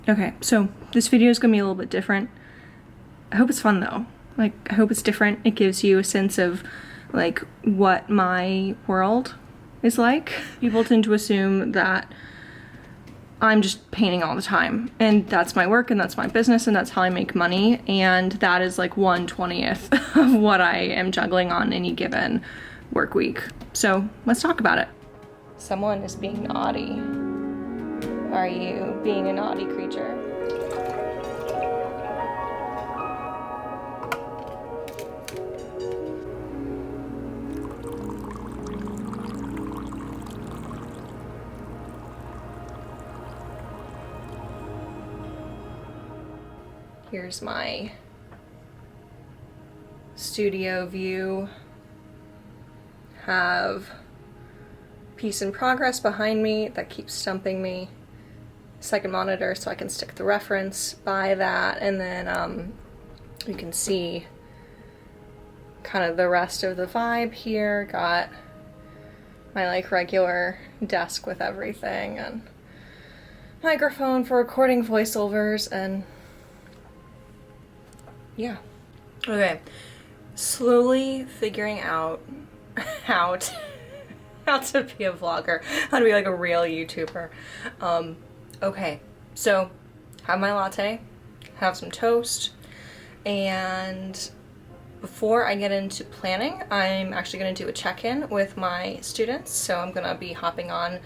Okay, so this video is gonna be a little bit different. I hope it's fun though. Like, I hope it's different. It gives you a sense of like what my world is like. People tend to assume that I'm just painting all the time, and that's my work and that's my business and that's how I make money, and that is like 1/20th of what I am juggling on any given work week. So let's talk about it. Someone is being naughty. Are you being a naughty creature? Here's my studio view. Have Piece in Progress behind me that keeps stumping me. Second monitor so I can stick the reference by that, and then you can see kind of the rest of the vibe here. Got my like regular desk with everything and microphone for recording voiceovers, and yeah. Okay, slowly figuring out how to be a vlogger, how to be like a real YouTuber. Okay, so have my latte, have some toast, and before I get into planning, I'm actually going to do a check-in with my students. So I'm going to be hopping on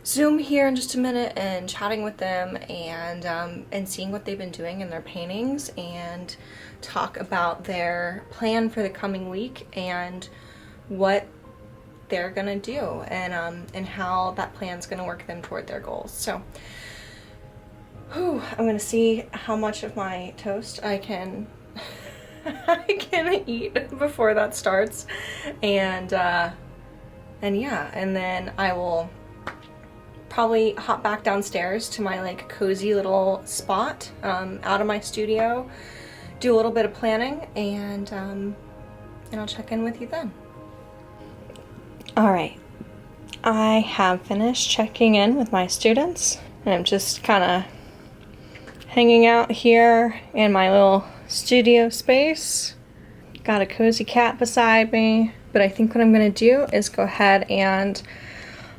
Zoom here in just a minute and chatting with them and seeing what they've been doing in their paintings, and talk about their plan for the coming week and what they're gonna do, and how that plan's gonna work them toward their goals. So I'm gonna see how much of my toast I can I can eat before that starts, and yeah, and then I will probably hop back downstairs to my like cozy little spot out of my studio, do a little bit of planning, and I'll check in with you then. All right, I have finished checking in with my students, and I'm just kind of hanging out here in my little studio space. Got a cozy cat beside me, but I think what I'm gonna do is go ahead and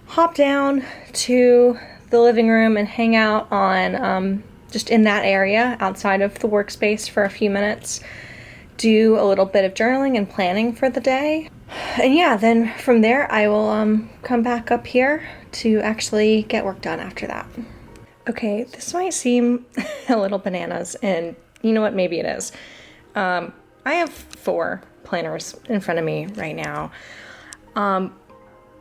hop down to the living room and hang out on just in that area outside of the workspace for a few minutes, do a little bit of journaling and planning for the day. And yeah, then from there I will come back up here to actually get work done after that. Okay, this might seem a little bananas, and you know what, maybe it is. I have 4 planners in front of me right now.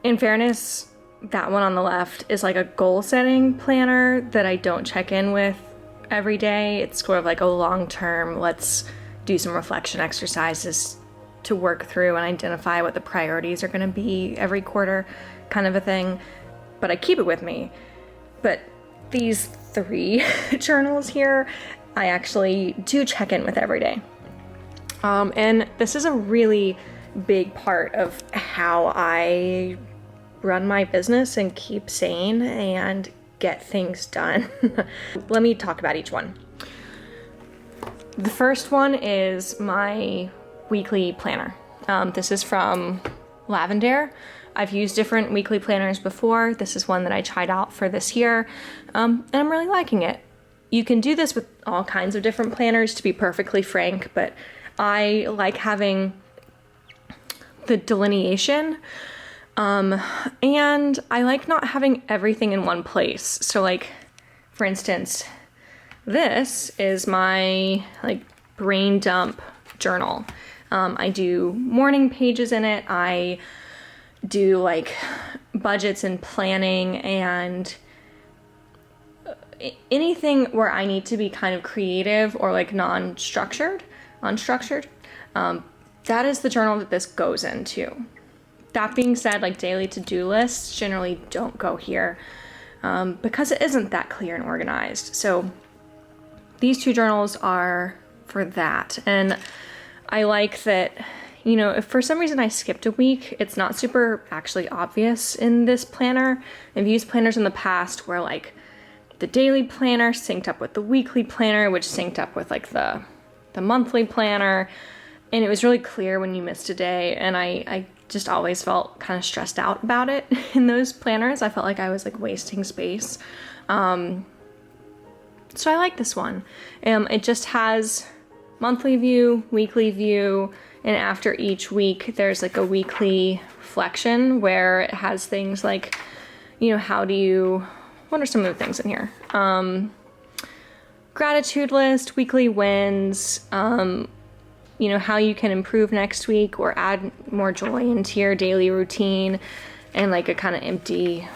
In fairness, that one on the left is like a goal setting planner that I don't check in with every day. It's sort of like a long-term, let's do some reflection exercises to work through and identify what the priorities are going to be every quarter kind of a thing, but I keep it with me. But these 3 journals here, I actually do check in with every day. And this is a really big part of how I run my business and keep sane and get things done. Let me talk about each one. The first one is my weekly planner. This is from Lavender. I've used different weekly planners before. This is one that I tried out for this year, and I'm really liking it. You can do this with all kinds of different planners, to be perfectly frank, but I like having the delineation, and I like not having everything in one place. So like, for instance, this is my like brain dump journal. I do morning pages in it. I do like budgets and planning and anything where I need to be kind of creative or like unstructured. That is the journal that this goes into. That being said, like daily to-do lists generally don't go here because it isn't that clear and organized. So these 2 journals are for that. And I like that, you know, if for some reason I skipped a week, it's not super actually obvious in this planner. I've used planners in the past where like the daily planner synced up with the weekly planner, which synced up with like the monthly planner. And it was really clear when you missed a day. And I just always felt kind of stressed out about it in those planners. I felt like I was like wasting space. So I like this one. It just has monthly view, weekly view, and after each week, there's like a weekly reflection where it has things like, you know, what are some of the things in here? Gratitude list, weekly wins, you know, how you can improve next week or add more joy into your daily routine, and like a kind of empty,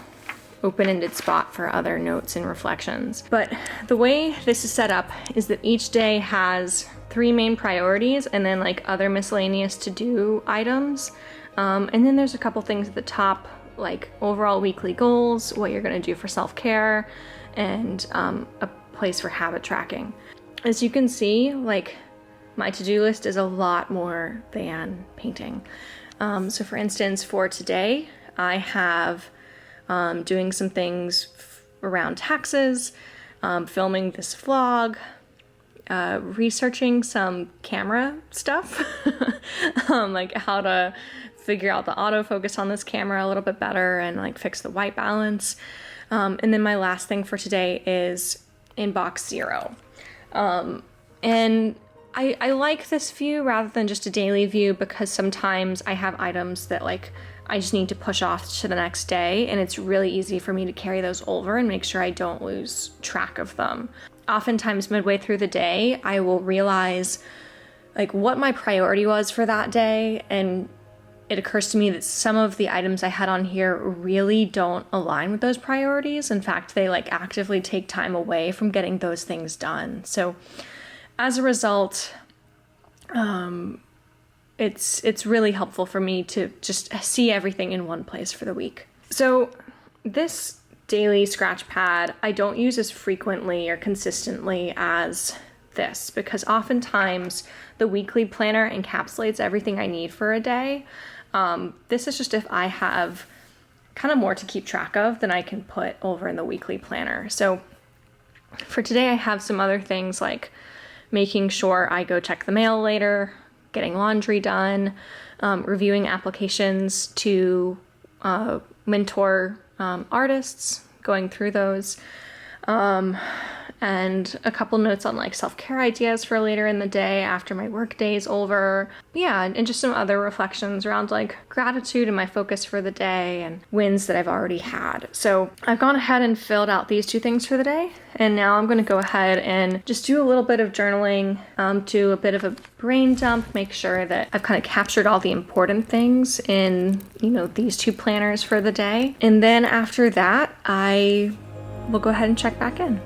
open-ended spot for other notes and reflections. But the way this is set up is that each day has 3 main priorities and then like other miscellaneous to-do items. And then there's a couple things at the top, like overall weekly goals, what you're gonna do for self-care, and a place for habit tracking. As you can see, like my to-do list is a lot more than painting. So for instance, for today, I have doing some things around taxes, filming this vlog, researching some camera stuff, like how to figure out the autofocus on this camera a little bit better and like fix the white balance. And then my last thing for today is inbox 0. And I like this view rather than just a daily view because sometimes I have items that like I just need to push off to the next day, and it's really easy for me to carry those over and make sure I don't lose track of them. Oftentimes midway through the day, I will realize like what my priority was for that day, and it occurs to me that some of the items I had on here really don't align with those priorities. In fact, they like actively take time away from getting those things done. So as a result, it's really helpful for me to just see everything in one place for the week. So this daily scratch pad, I don't use as frequently or consistently as this because oftentimes the weekly planner encapsulates everything I need for a day. This is just if I have kind of more to keep track of than I can put over in the weekly planner. So for today, I have some other things like making sure I go check the mail later, getting laundry done, reviewing applications to mentor artists, going through those, and a couple notes on like self-care ideas for later in the day after my work day is over. Yeah, and just some other reflections around like gratitude and my focus for the day and wins that I've already had. So I've gone ahead and filled out these 2 things for the day, and now I'm going to go ahead and just do a little bit of journaling, do a bit of a brain dump, make sure that I've kind of captured all the important things in, you know, these 2 planners for the day. And then after that, I will go ahead and check back in.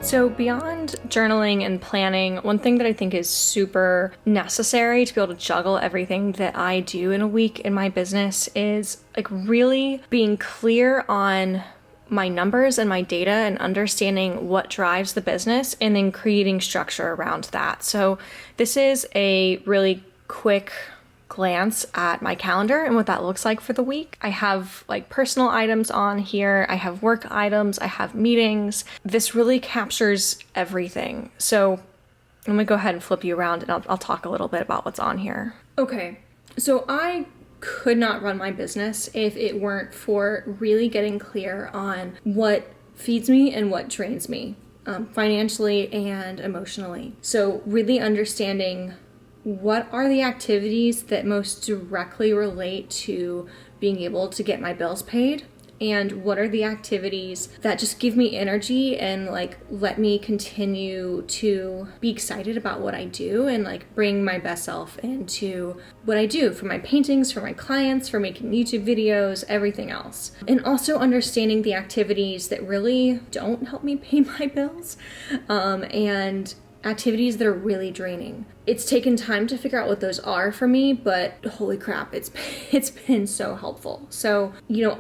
So beyond journaling and planning, one thing that I think is super necessary to be able to juggle everything that I do in a week in my business is like really being clear on my numbers and my data and understanding what drives the business and then creating structure around that. So this is a really quick glance at my calendar and what that looks like for the week. I have like personal items on here. I have work items. I have meetings. This really captures everything. So I'm gonna go ahead and flip you around and I'll talk a little bit about what's on here. Okay, so I could not run my business if it weren't for really getting clear on what feeds me and what drains me, financially and emotionally. So really understanding what are the activities that most directly relate to being able to get my bills paid, and what are the activities that just give me energy and like let me continue to be excited about what I do and like bring my best self into what I do for my paintings, for my clients, for making YouTube videos, everything else. And also understanding the activities that really don't help me pay my bills, and activities that are really draining. It's taken time to figure out what those are for me, but holy crap, it's been so helpful. So,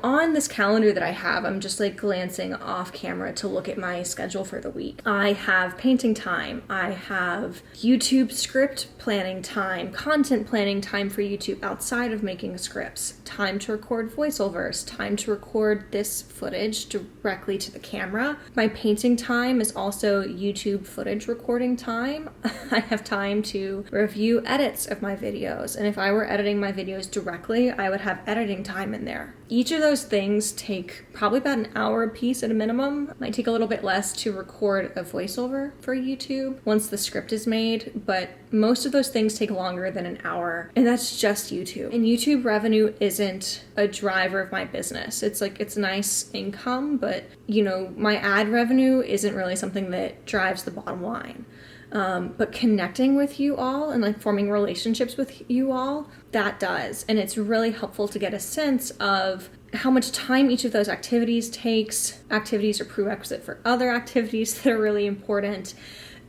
on this calendar that I have, I'm just like glancing off camera to look at my schedule for the week. I have painting time. I have YouTube script planning time, content planning time for YouTube outside of making scripts, time to record voiceovers, time to record this footage directly to the camera. My painting time is also YouTube footage recording time. I have time to review edits of my videos, and if I were editing my videos directly, I would have editing time in there. Each of those things take probably about an hour a piece at a minimum. Might take a little bit less to record a voiceover for YouTube once the script is made, but most of those things take longer than an hour, and that's just YouTube. And YouTube revenue isn't a driver of my business. It's nice income, but my ad revenue isn't really something that drives the bottom line. But connecting with you all and like forming relationships with you all, that does. And it's really helpful to get a sense of how much time each of those activities takes. Activities are prerequisite for other activities that are really important.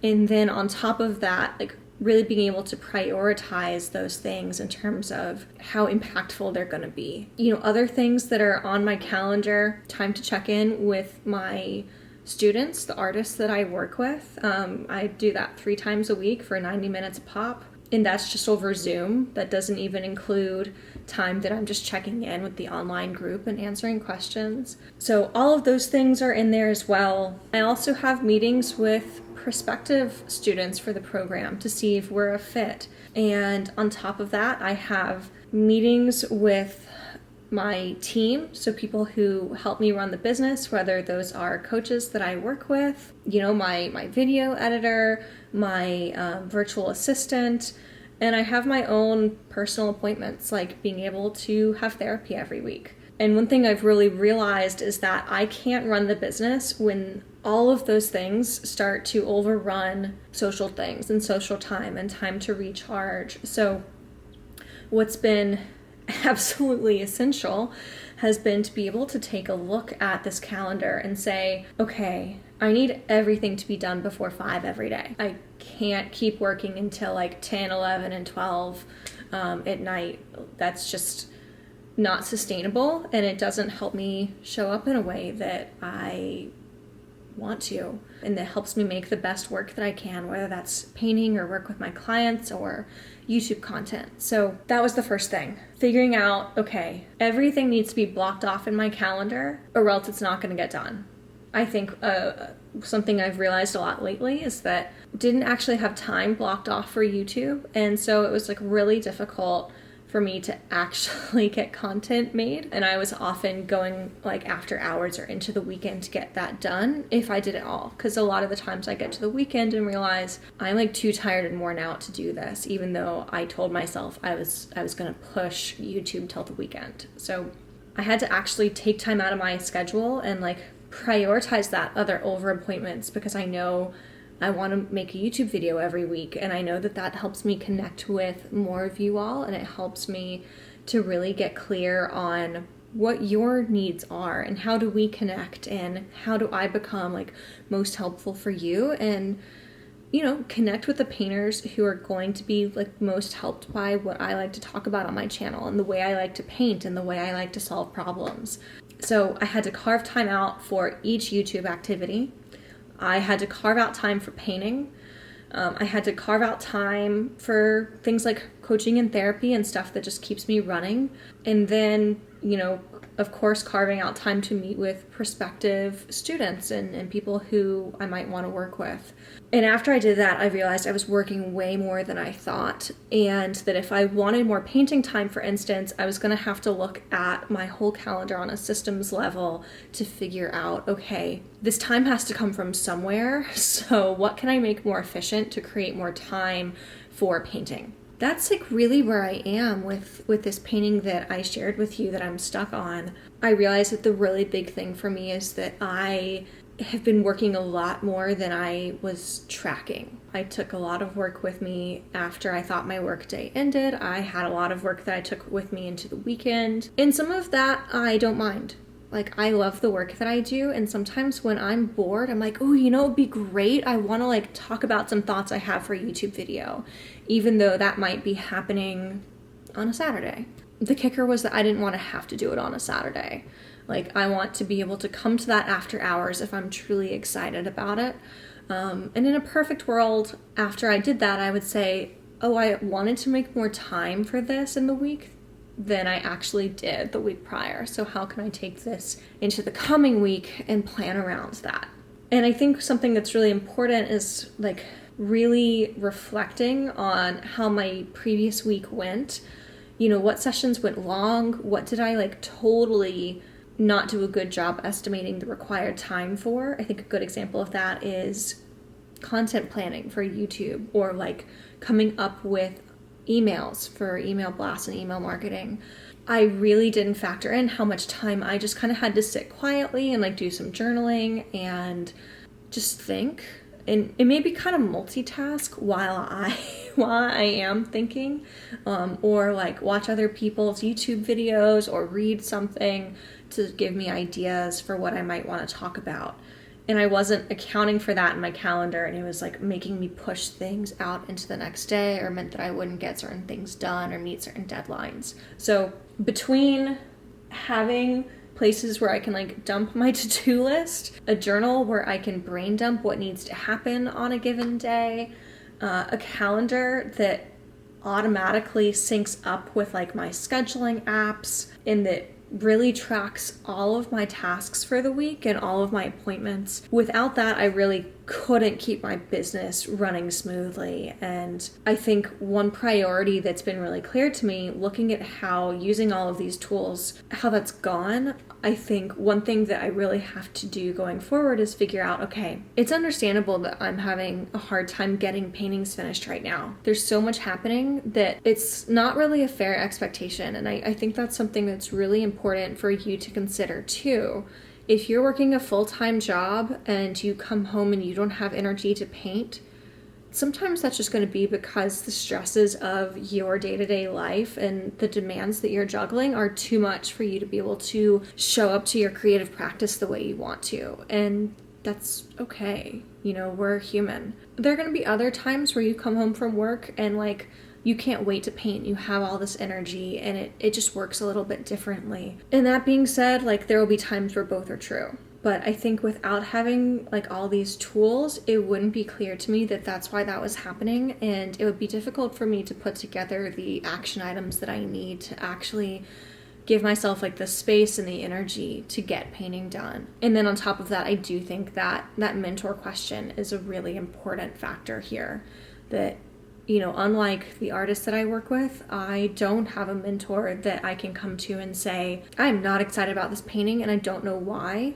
And then on top of that, like really being able to prioritize those things in terms of how impactful they're going to be. Other things that are on my calendar, time to check in with my students, the artists that I work with. I do that 3 times a week for 90 minutes a pop. And that's just over Zoom. That doesn't even include time that I'm just checking in with the online group and answering questions. So all of those things are in there as well. I also have meetings with prospective students for the program to see if we're a fit. And on top of that, I have meetings with my team, so people who help me run the business, whether those are coaches that I work with, my video editor, my virtual assistant, and I have my own personal appointments, like being able to have therapy every week. And one thing I've really realized is that I can't run the business when all of those things start to overrun social things and social time and time to recharge. So what's been absolutely essential has been to be able to take a look at this calendar and say, okay, I need everything to be done before 5 every day. I can't keep working until like 10, 11, and 12 at night. That's just not sustainable, and it doesn't help me show up in a way that I want to, and that helps me make the best work that I can, whether that's painting or work with my clients or YouTube content. So that was the first thing. Figuring out, okay, everything needs to be blocked off in my calendar or else it's not going to get done. I think something I've realized a lot lately is that I didn't actually have time blocked off for YouTube, and so it was like really difficult for me to actually get content made, and I was often going like after hours or into the weekend to get that done if I did it all, because a lot of the times I get to the weekend and realize I'm like too tired and worn out to do this, even though I told myself I was going to push YouTube till the weekend. So I had to actually take time out of my schedule and like prioritize that other over appointments, because I know I want to make a YouTube video every week, and I know that that helps me connect with more of you all, and it helps me to really get clear on what your needs are and how do we connect and how do I become like most helpful for you, and connect with the painters who are going to be like most helped by what I like to talk about on my channel and the way I like to paint and the way I like to solve problems. So I had to carve time out for each YouTube activity. I had to carve out time for painting. I had to carve out time for things like coaching and therapy and stuff that just keeps me running. And then, of course, carving out time to meet with prospective students and people who I might want to work with. And after I did that, I realized I was working way more than I thought, and that if I wanted more painting time, for instance, I was going to have to look at my whole calendar on a systems level to figure out, okay, this time has to come from somewhere, so what can I make more efficient to create more time for painting? That's like really where I am with this painting that I shared with you that I'm stuck on. I realized that the really big thing for me is that I have been working a lot more than I was tracking. I took a lot of work with me after I thought my workday ended. I had a lot of work that I took with me into the weekend. And some of that I don't mind. Like, I love the work that I do, and sometimes when I'm bored, I'm like, oh, you know, it'd be great. I want to like talk about some thoughts I have for a YouTube video, even though that might be happening on a Saturday. The kicker was that I didn't want to have to do it on a Saturday. Like, I want to be able to come to that after hours if I'm truly excited about it. And in a perfect world, after I did that, I would say, oh, I wanted to make more time for this in the week than I actually did the week prior. So how can I take this into the coming week and plan around that? And I think something that's really important is like really reflecting on how my previous week went. You know, what sessions went long? What did I like totally not do a good job estimating the required time for? I think a good example of that is content planning for YouTube, or like coming up with emails for email blasts and email marketing. I really didn't factor in how much time I just kind of had to sit quietly and like do some journaling and just think. And it may be kind of multitask while I am thinking, or like watch other people's YouTube videos or read something to give me ideas for what I might want to talk about. And I wasn't accounting for that in my calendar, and it was like making me push things out into the next day, or meant that I wouldn't get certain things done or meet certain deadlines. So between having places where I can like dump my to-do list, a journal where I can brain dump what needs to happen on a given day, a calendar that automatically syncs up with like my scheduling apps, and that really tracks all of my tasks for the week and all of my appointments. Without that, I really couldn't keep my business running smoothly. And I think one priority that's been really clear to me, looking at how using all of these tools, how that's gone, I think one thing that I really have to do going forward is figure out, okay, it's understandable that I'm having a hard time getting paintings finished right now. There's so much happening that it's not really a fair expectation. And I think that's something that's really important for you to consider too. If you're working a full-time job and you come home and you don't have energy to paint, sometimes that's just going to be because the stresses of your day-to-day life and the demands that you're juggling are too much for you to be able to show up to your creative practice the way you want to. And that's okay. You know, we're human. There are going to be other times where you come home from work and like you can't wait to paint. You have all this energy, and it just works a little bit differently. And that being said, like there will be times where both are true. But I think without having like all these tools, it wouldn't be clear to me that that's why that was happening. And it would be difficult for me to put together the action items that I need to actually give myself like the space and the energy to get painting done. And then on top of that, I do think that that mentor question is a really important factor here. That, you know, unlike the artists that I work with, I don't have a mentor that I can come to and say, I'm not excited about this painting and I don't know why.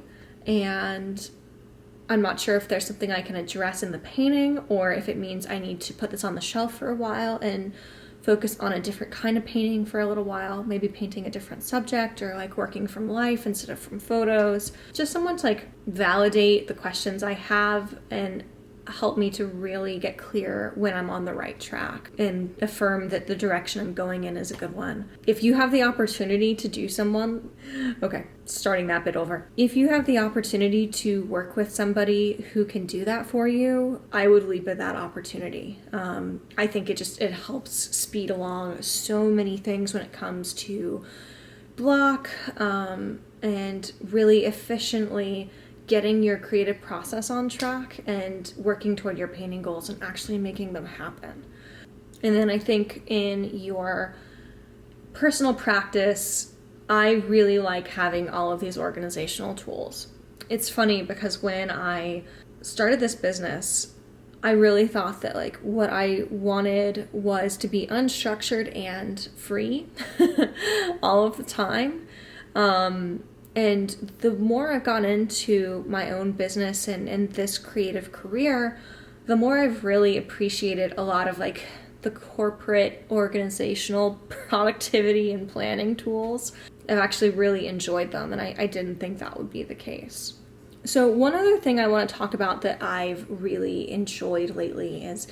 And I'm not sure if there's something I can address in the painting, or if it means I need to put this on the shelf for a while and focus on a different kind of painting for a little while, maybe painting a different subject, or like working from life instead of from photos. Just someone to like validate the questions I have and help me to really get clear when I'm on the right track and affirm that the direction I'm going in is a good one. If you have the opportunity to do starting that bit over. If you have the opportunity to work with somebody who can do that for you, I would leap at that opportunity. I think it helps speed along so many things when it comes to block and really efficiently getting your creative process on track and working toward your painting goals and actually making them happen. And then I think in your personal practice, I really like having all of these organizational tools. It's funny because when I started this business, I really thought that like what I wanted was to be unstructured and free all of the time. And the more I've gone into my own business and this creative career, the more I've really appreciated a lot of like the corporate organizational productivity and planning tools. I've actually really enjoyed them, and I didn't think that would be the case. So one other thing I want to talk about that I've really enjoyed lately is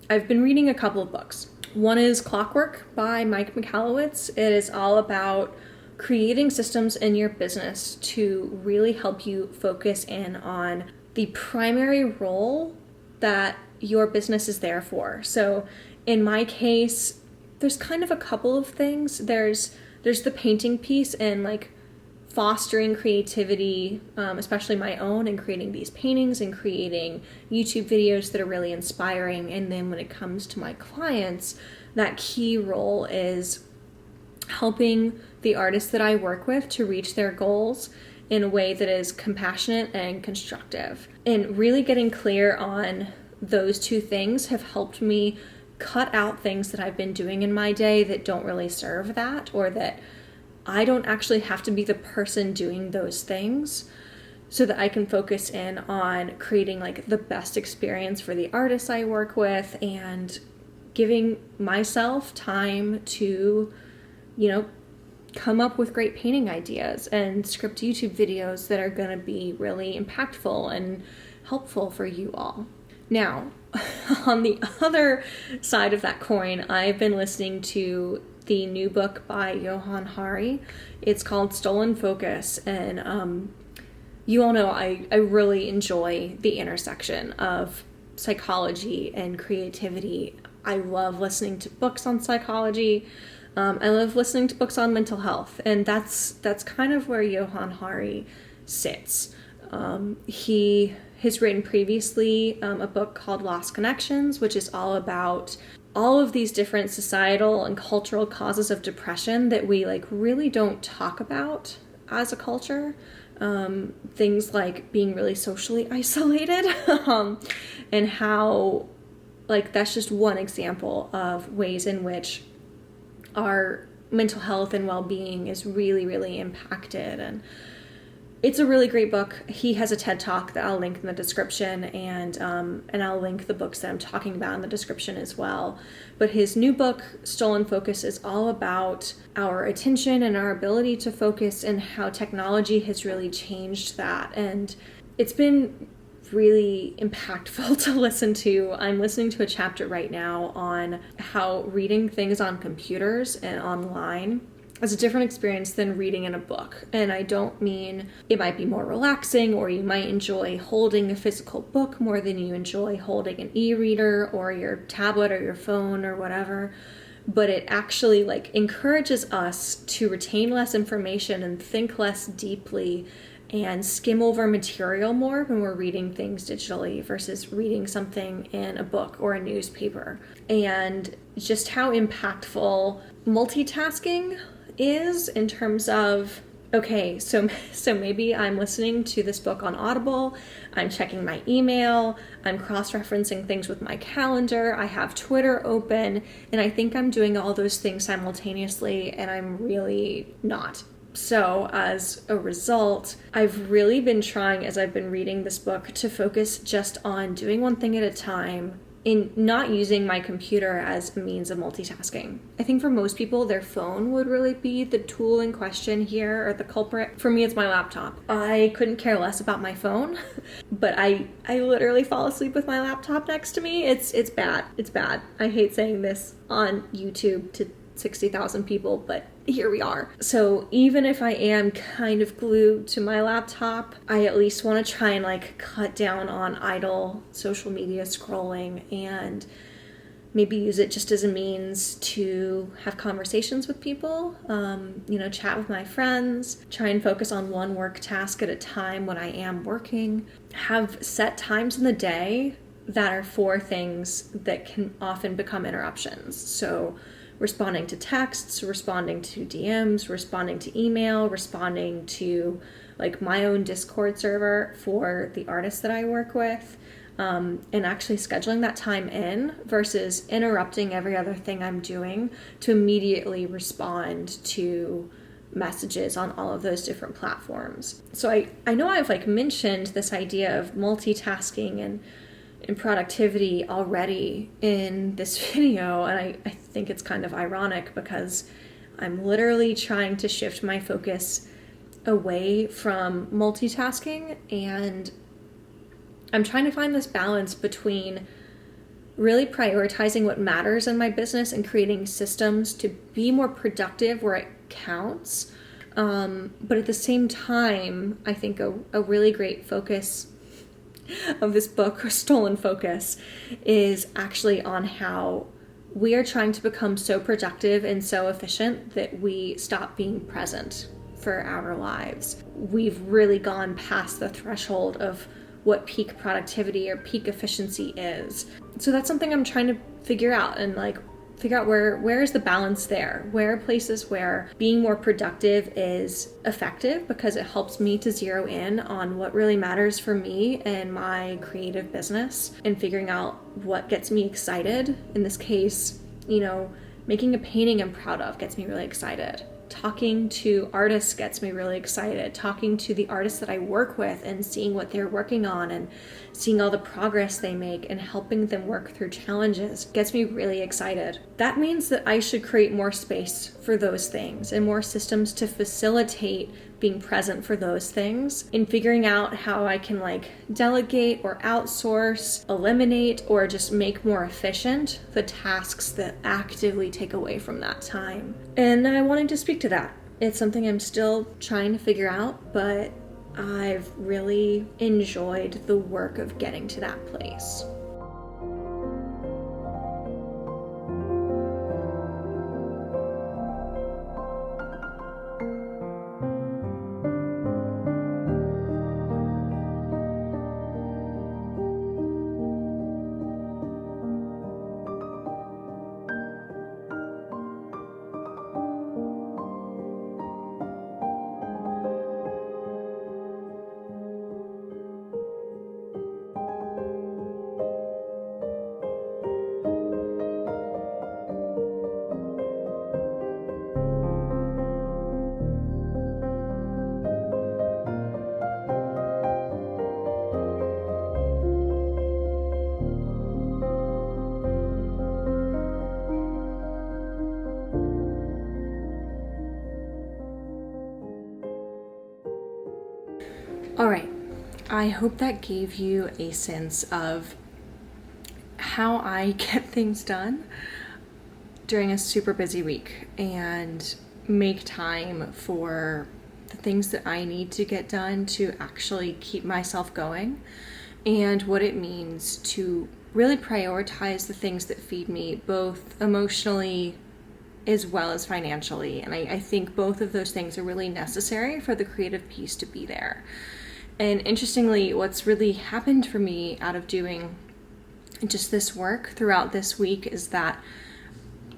I've been reading a couple of books. One is Clockwork by Mike Michalowicz. It is all about creating systems in your business to really help you focus in on the primary role that your business is there for. So in my case, there's kind of a couple of things. There's the painting piece and like fostering creativity, especially my own, and creating these paintings and creating YouTube videos that are really inspiring. And then when it comes to my clients, that key role is helping the artists that I work with to reach their goals in a way that is compassionate and constructive. And really getting clear on those two things have helped me cut out things that I've been doing in my day that don't really serve that, or that I don't actually have to be the person doing those things, so that I can focus in on creating like the best experience for the artists I work with and giving myself time to, come up with great painting ideas and script YouTube videos that are going to be really impactful and helpful for you all. Now, on the other side of that coin, I've been listening to the new book by Johann Hari. It's called Stolen Focus, and you all know I really enjoy the intersection of psychology and creativity. I love listening to books on psychology. I love listening to books on mental health, and that's kind of where Johann Hari sits. He has written previously a book called Lost Connections, which is all about all of these different societal and cultural causes of depression that we really don't talk about as a culture. Things like being really socially isolated, and how that's just one example of ways in which our mental health and well-being is really, really impacted. And it's a really great book. He has a TED Talk that I'll link in the description, and I'll link the books that I'm talking about in the description as well. But his new book, Stolen Focus, is all about our attention and our ability to focus, and how technology has really changed that. And it's been really impactful to listen to. I'm listening to a chapter right now on how reading things on computers and online is a different experience than reading in a book. And I don't mean it might be more relaxing, or you might enjoy holding a physical book more than you enjoy holding an e-reader or your tablet or your phone or whatever. But it actually encourages us to retain less information and think less deeply and skim over material more when we're reading things digitally versus reading something in a book or a newspaper. And just how impactful multitasking is in terms of, okay, so maybe I'm listening to this book on Audible, I'm checking my email, I'm cross-referencing things with my calendar, I have Twitter open, and I think I'm doing all those things simultaneously, and I'm really not. So as a result, I've really been trying, as I've been reading this book, to focus just on doing one thing at a time, in not using my computer as a means of multitasking. I think for most people, their phone would really be the tool in question here, or the culprit. For me, it's my laptop. I couldn't care less about my phone, but I literally fall asleep with my laptop next to me. It's bad. It's bad. I hate saying this on YouTube to 60,000 people, but here we are. So even if I am kind of glued to my laptop, I at least want to try and cut down on idle social media scrolling, and maybe use it just as a means to have conversations with people, chat with my friends, try and focus on one work task at a time when I am working, have set times in the day that are for things that can often become interruptions. So responding to texts, responding to DMs, responding to email, responding to my own Discord server for the artists that I work with, and actually scheduling that time in versus interrupting every other thing I'm doing to immediately respond to messages on all of those different platforms. So I know I've mentioned this idea of multitasking and productivity already in this video, and I think it's kind of ironic because I'm literally trying to shift my focus away from multitasking, and I'm trying to find this balance between really prioritizing what matters in my business and creating systems to be more productive where it counts, But at the same time, I think a really great focus of this book, or stolen focus, is actually on how we are trying to become so productive and so efficient that we stop being present for our lives. We've really gone past the threshold of what peak productivity or peak efficiency is. So that's something I'm trying to figure out, and figure out where is the balance there? Where are places where being more productive is effective because it helps me to zero in on what really matters for me and my creative business, and figuring out what gets me excited. In this case, making a painting I'm proud of gets me really excited. Talking to artists gets me really excited. Talking to the artists that I work with and seeing what they're working on and seeing all the progress they make and helping them work through challenges gets me really excited. That means that I should create more space for those things and more systems to facilitate being present for those things, and figuring out how I can delegate or outsource, eliminate, or just make more efficient the tasks that actively take away from that time. And I wanted to speak to that. It's something I'm still trying to figure out, but I've really enjoyed the work of getting to that place. All right, I hope that gave you a sense of how I get things done during a super busy week and make time for the things that I need to get done to actually keep myself going, and what it means to really prioritize the things that feed me, both emotionally as well as financially. And I think both of those things are really necessary for the creative piece to be there. And interestingly, what's really happened for me out of doing just this work throughout this week is that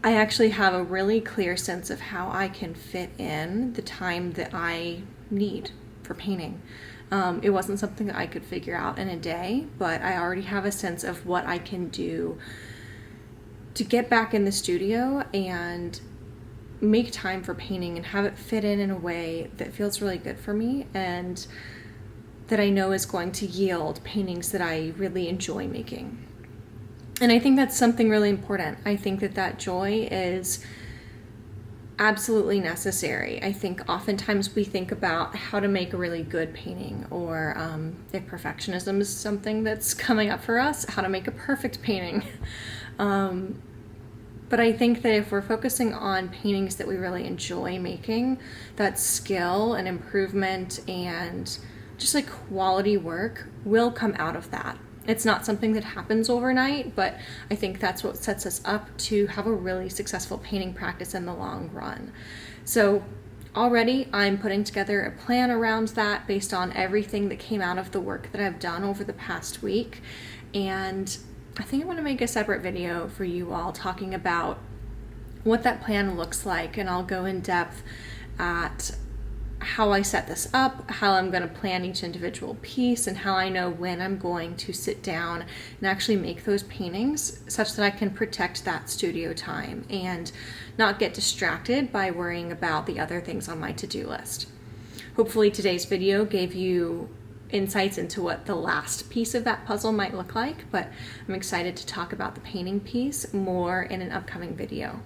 I actually have a really clear sense of how I can fit in the time that I need for painting. It wasn't something that I could figure out in a day, but I already have a sense of what I can do to get back in the studio and make time for painting and have it fit in a way that feels really good for me and that I know is going to yield paintings that I really enjoy making. And I think that's something really important. I think that joy is absolutely necessary. I think oftentimes we think about how to make a really good painting, or if perfectionism is something that's coming up for us, how to make a perfect painting. But I think that if we're focusing on paintings that we really enjoy making, that skill and improvement and just quality work will come out of that. It's not something that happens overnight, but I think that's what sets us up to have a really successful painting practice in the long run. So already I'm putting together a plan around that based on everything that came out of the work that I've done over the past week. And I think I want to make a separate video for you all talking about what that plan looks like, and I'll go in depth at how I set this up, how I'm going to plan each individual piece, and how I know when I'm going to sit down and actually make those paintings such that I can protect that studio time and not get distracted by worrying about the other things on my to-do list. Hopefully today's video gave you insights into what the last piece of that puzzle might look like, but I'm excited to talk about the painting piece more in an upcoming video.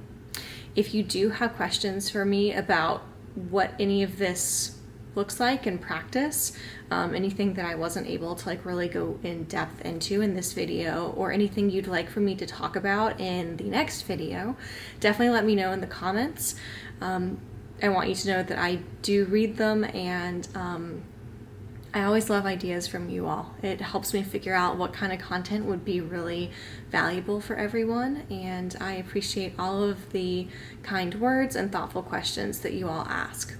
If you do have questions for me about what any of this looks like in practice, anything that I wasn't able to really go in depth into in this video, or anything you'd like for me to talk about in the next video, definitely let me know in the comments. I want you to know that I do read them, and I always love ideas from you all. It helps me figure out what kind of content would be really valuable for everyone, and I appreciate all of the kind words and thoughtful questions that you all ask.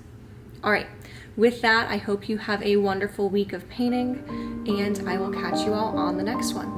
All right, with that, I hope you have a wonderful week of painting, and I will catch you all on the next one.